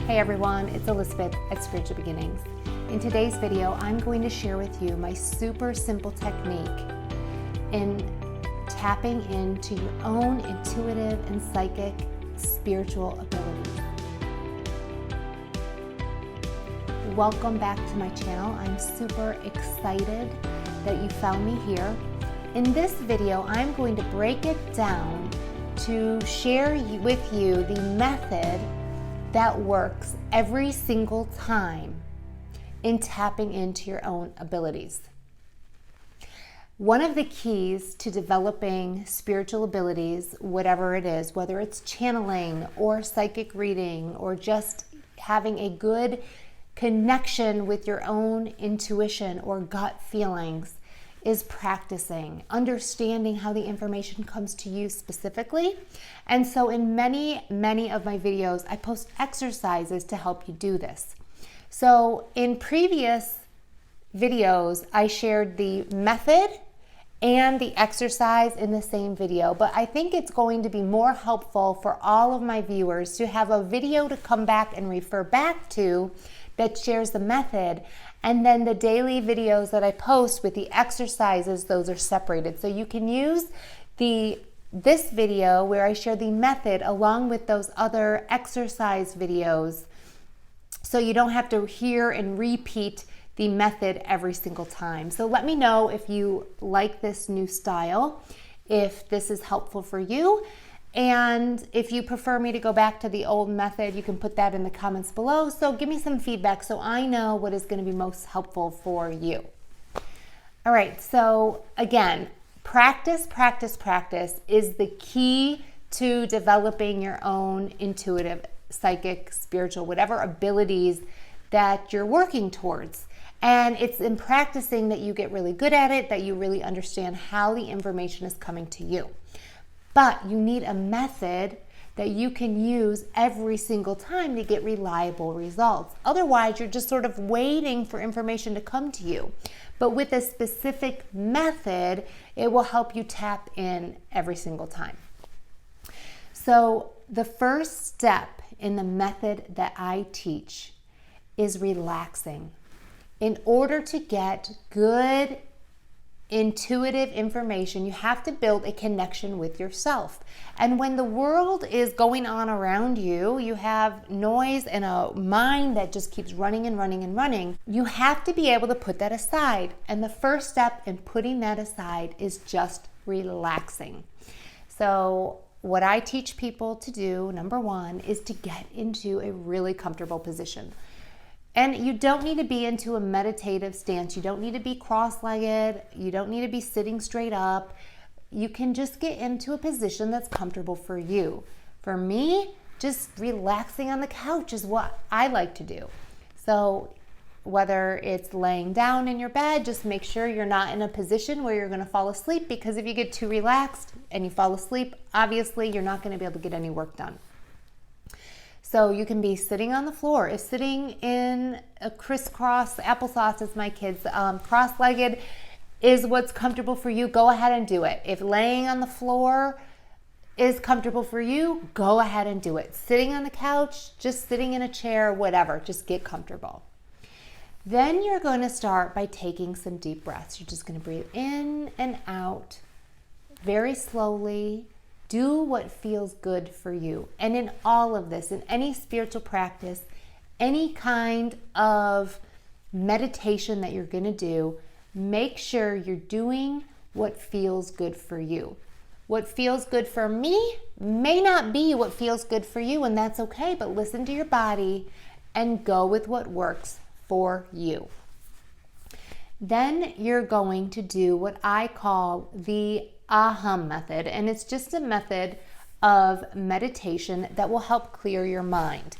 Hey everyone, it's Elizabeth at Spiritual Beginnings. In today's video, I'm going to share with you my super simple technique in tapping into your own intuitive and psychic spiritual abilities. Welcome back to my channel. I'm super excited that you found me here. In this video, I'm going to break it down to share with you the method that works every single time in tapping into your own abilities. One of the keys to developing spiritual abilities, whatever it is, whether it's channeling or psychic reading or just having a good connection with your own intuition or gut feelings, is practicing, understanding how the information comes to you specifically. And so in many of my videos, I post exercises to help you do this. So in previous videos, I shared the method and the exercise in the same video, but I think it's going to be more helpful for all of my viewers to have a video to come back and refer back to that shares the method, and then the daily videos that I post with the exercises, those are separated. So you can use this video where I share the method along with those other exercise videos, so you don't have to hear and repeat the method every single time. So let me know if you like this new style, if this is helpful for you. And if you prefer me to go back to the old method, you can put that in the comments below. So give me some feedback so I know what is going to be most helpful for you. All right, so again, practice is the key to developing your own intuitive, psychic, spiritual, whatever abilities that you're working towards. And it's in practicing that you get really good at it, that you really understand how the information is coming to you. But you need a method that you can use every single time to get reliable results. Otherwise, you're just sort of waiting for information to come to you. But with a specific method, it will help you tap in every single time. So the first step in the method that I teach is relaxing. In order to get good intuitive information, you have to build a connection with yourself. And when the world is going on around you, you have noise and a mind that just keeps running and running and running. You have to be able to put that aside. And the first step in putting that aside is just relaxing. So what I teach people to do, number one, is to get into a really comfortable position. And you don't need to be into a meditative stance. You don't need to be cross-legged. You don't need to be sitting straight up. You can just get into a position that's comfortable for you. For me, just relaxing on the couch is what I like to do. So whether it's laying down in your bed, just make sure you're not in a position where you're going to fall asleep, because if you get too relaxed and you fall asleep, obviously you're not going to be able to get any work done. So you can be sitting on the floor. If sitting in a crisscross applesauce, as my kids, cross-legged is what's comfortable for you, go ahead and do it. If laying on the floor is comfortable for you, go ahead and do it. Sitting on the couch, just sitting in a chair, whatever, just get comfortable. Then you're going to start by taking some deep breaths. You're just going to breathe in and out very slowly. Do what feels good for you. And in all of this, in any spiritual practice, any kind of meditation that you're going to do, make sure you're doing what feels good for you. What feels good for me may not be what feels good for you, and that's okay, but listen to your body and go with what works for you. Then you're going to do what I call the AHA method, and it's just a method of meditation that will help clear your mind.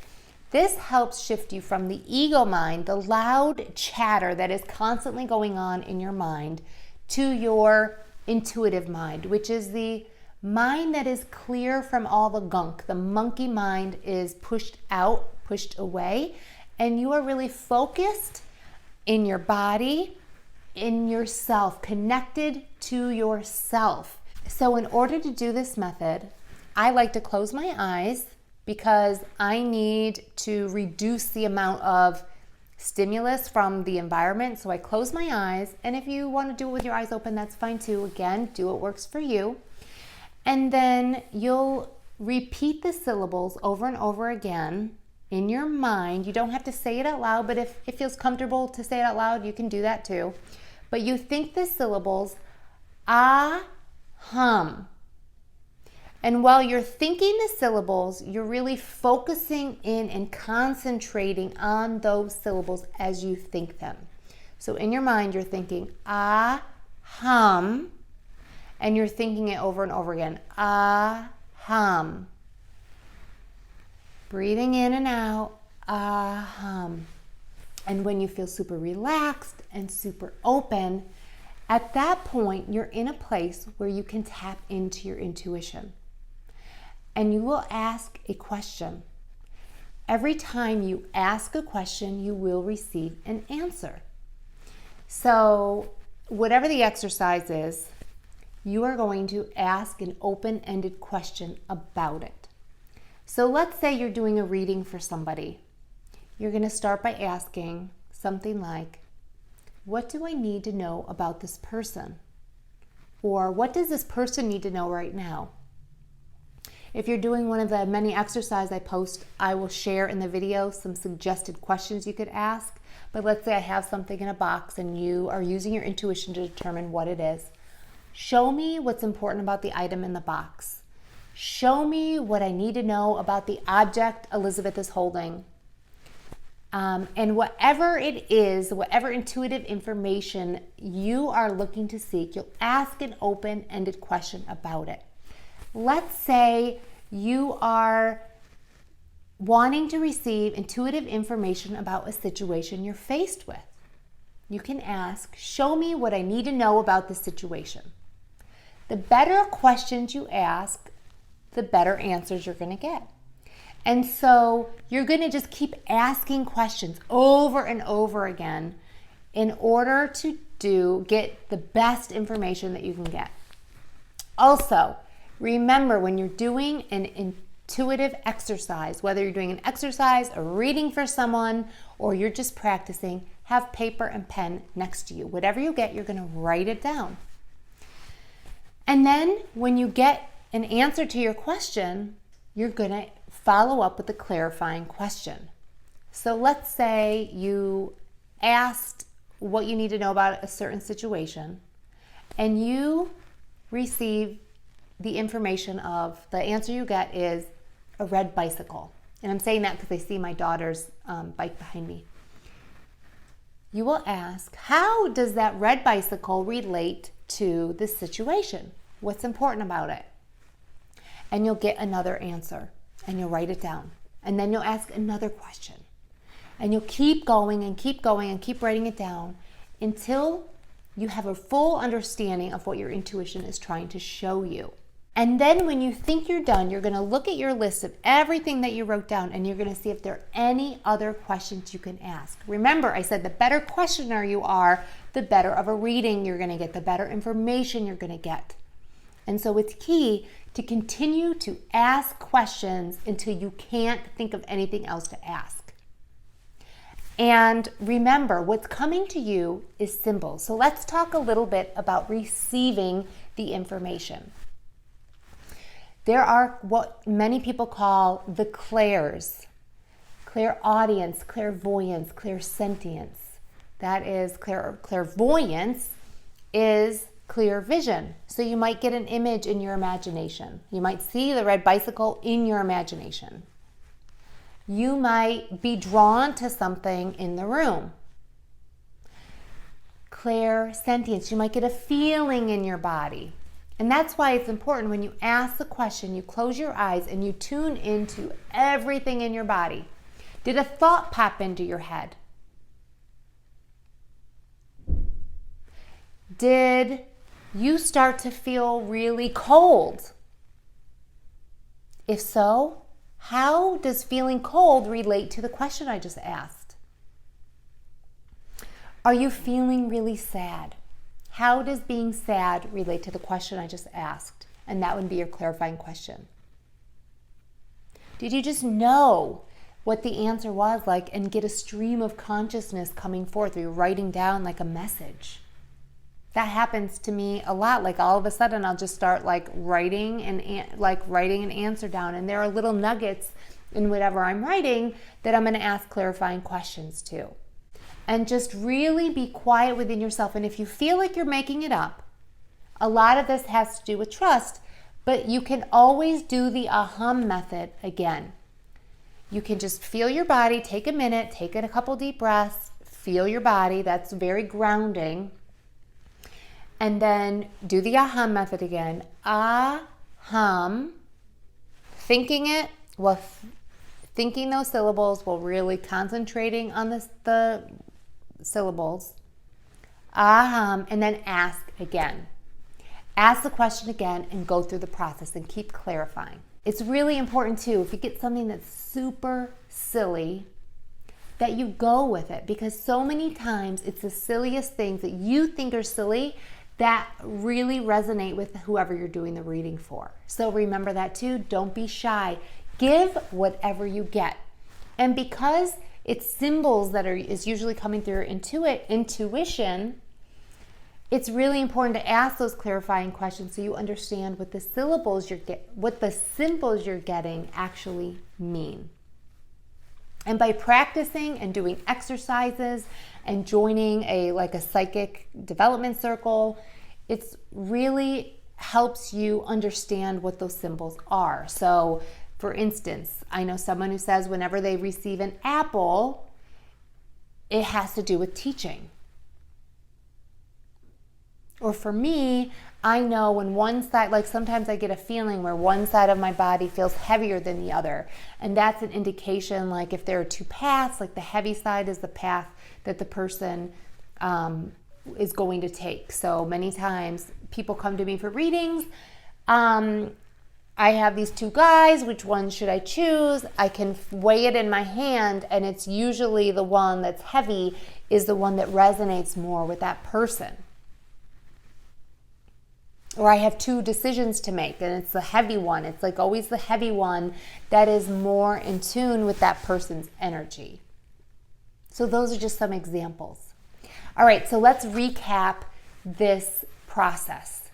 This helps shift you from the ego mind, the loud chatter that is constantly going on in your mind, to your intuitive mind, which is the mind that is clear from all the gunk. The monkey mind is pushed out, pushed away, and you are really focused in your body, in yourself, connected to yourself. So in order to do this method, I like to close my eyes because I need to reduce the amount of stimulus from the environment. So I close my eyes, and if you want to do it with your eyes open, that's fine too. Again, do what works for you. And then you'll repeat the syllables over and over again in your mind. You don't have to say it out loud, but if it feels comfortable to say it out loud, you can do that too. But you think the syllables, ah, hum. And while you're thinking the syllables, you're really focusing in and concentrating on those syllables as you think them. So in your mind, you're thinking, ah, hum, and you're thinking it over and over again, ah, hum. Breathing in and out, ah, hum. And when you feel super relaxed and super open, at that point, you're in a place where you can tap into your intuition. And you will ask a question. Every time you ask a question, you will receive an answer. So whatever the exercise is, you are going to ask an open-ended question about it. So let's say you're doing a reading for somebody. You're going to start by asking something like, what do I need to know about this person? Or what does this person need to know right now? If you're doing one of the many exercises I post, I will share in the video some suggested questions you could ask. But let's say I have something in a box and you are using your intuition to determine what it is. Show me what's important about the item in the box. Show me what I need to know about the object Elizabeth is holding. And whatever it is, whatever intuitive information you are looking to seek, you'll ask an open-ended question about it. Let's say you are wanting to receive intuitive information about a situation you're faced with. You can ask, show me what I need to know about the situation. The better questions you ask, the better answers you're going to get. And so you're going to just keep asking questions over and over again in order to get the best information that you can get. Also, remember, when you're doing an intuitive exercise, whether you're doing an exercise, a reading for someone, or you're just practicing, have paper and pen next to you. Whatever you get, you're going to write it down. And then when you get an answer to your question, you're going to follow up with a clarifying question. So let's say you asked what you need to know about a certain situation, and you receive the information of the answer you get is a red bicycle. And I'm saying that because I see my daughter's bike behind me. You will ask, how does that red bicycle relate to this situation? What's important about it? And you'll get another answer, and you'll write it down. And then you'll ask another question. And you'll keep going and keep going and keep writing it down until you have a full understanding of what your intuition is trying to show you. And then when you think you're done, you're going to look at your list of everything that you wrote down, and you're going to see if there are any other questions you can ask. Remember, I said the better questioner you are, the better of a reading you're going to get, the better information you're going to get. And so it's key to continue to ask questions until you can't think of anything else to ask. And remember, what's coming to you is symbols. So let's talk a little bit about receiving the information. There are what many people call the clairs, clairaudience, clairvoyance, clairsentience. That is, clairvoyance is clear vision. So you might get an image in your imagination. You might see the red bicycle in your imagination. You might be drawn to something in the room. Clairsentience, you might get a feeling in your body. And that's why it's important when you ask the question, you close your eyes and you tune into everything in your body. Did a thought pop into your head? Did you start to feel really cold? If so, how does feeling cold relate to the question I just asked? Are you feeling really sad? How does being sad relate to the question I just asked? And that would be your clarifying question. Did you just know what the answer was, like, and get a stream of consciousness coming forth? You're writing down like a message. That happens to me a lot. Like all of a sudden I'll just start writing an answer down, and there are little nuggets in whatever I'm writing that I'm going to ask clarifying questions to. And just really be quiet within yourself. And if you feel like you're making it up, a lot of this has to do with trust, but you can always do the aham method again. You can just feel your body, take a minute, take in a couple deep breaths, feel your body. That's very grounding. And then do the aham method again. Aham, thinking it, thinking those syllables while really concentrating on the syllables. Aham, and then ask again. Ask the question again and go through the process and keep clarifying. It's really important too, if you get something that's super silly, that you go with it, because so many times it's the silliest things that you think are silly that really resonate with whoever you're doing the reading for. So remember that too. Don't be shy. Give whatever you get. And because it's symbols that is usually coming through your intuition, it's really important to ask those clarifying questions so you understand what the symbols you're getting actually mean. And by practicing and doing exercises and joining a psychic development circle, it's really helps you understand what those symbols are. So, for instance, I know someone who says whenever they receive an apple, it has to do with teaching. Or for me, I know when one side, sometimes I get a feeling where one side of my body feels heavier than the other. And that's an indication, if there are two paths, the heavy side is the path that the person is going to take. So many times people come to me for readings. I have these two guys, which one should I choose? I can weigh it in my hand, and it's usually the one that's heavy is the one that resonates more with that person. Or I have two decisions to make, and it's the heavy one. It's always the heavy one that is more in tune with that person's energy. So those are just some examples. All right, so let's recap this process,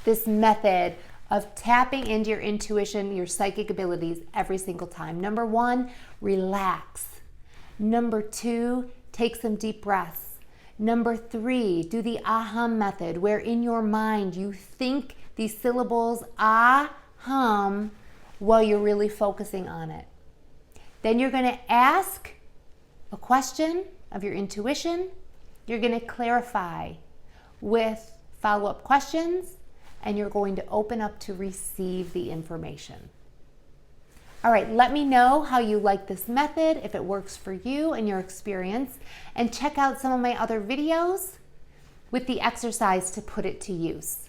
this method of tapping into your intuition, your psychic abilities every single time. Number 1, relax. Number 2, take some deep breaths. Number 3, do the aham method, where in your mind you think these syllables aham while you're really focusing on it. Then you're going to ask a question of your intuition. You're going to clarify with follow-up questions, and you're going to open up to receive the information. All right, let me know how you like this method, if it works for you and your experience, and check out some of my other videos with the exercise to put it to use.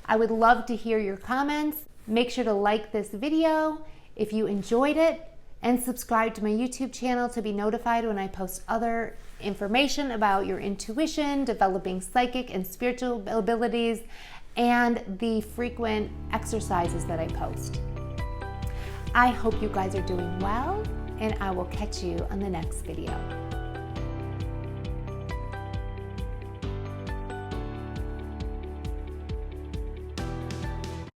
I would love to hear your comments. Make sure to like this video if you enjoyed it, and subscribe to my YouTube channel to be notified when I post other information about your intuition, developing psychic and spiritual abilities, and the frequent exercises that I post. I hope you guys are doing well, and I will catch you on the next video.